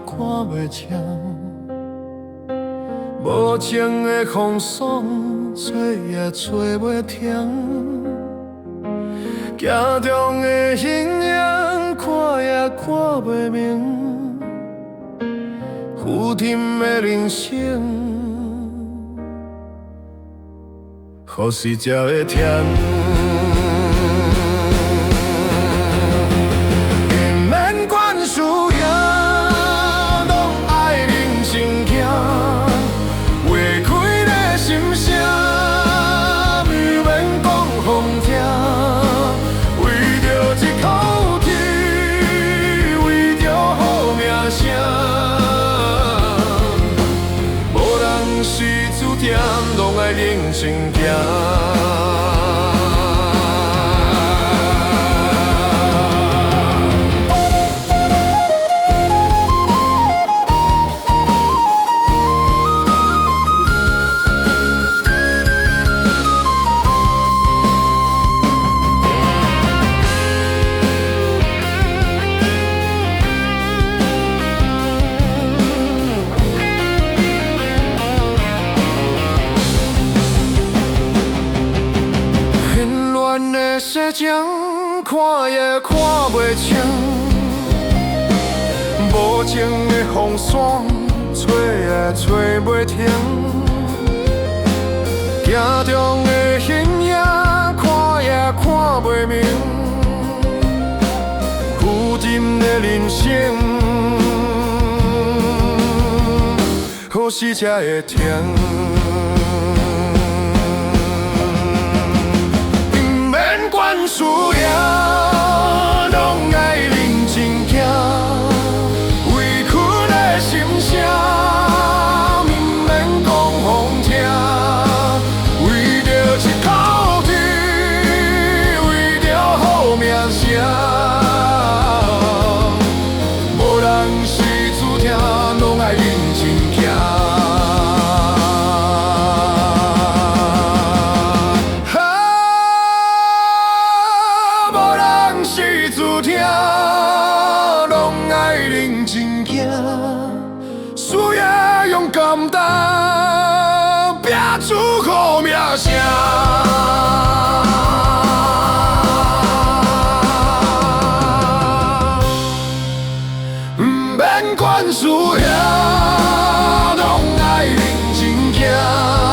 看袂清，无情的风霜，找也找袂停。行中的形影，看也看袂明。负沉的人生，予时才会甜。拢爱认真行。世情看也看袂清，无情的风霜，找也找袂停。行中的形影，看也看袂明。负沉的人生，予时才会停。需要拢爱认真行，委屈的心声，免讲风听。为着一口气，为着好名声，无人是注定，拢爱认真行。是注定，拢爱认真行，需要勇敢担，拼出好名声。不免管输赢，拢爱认真行。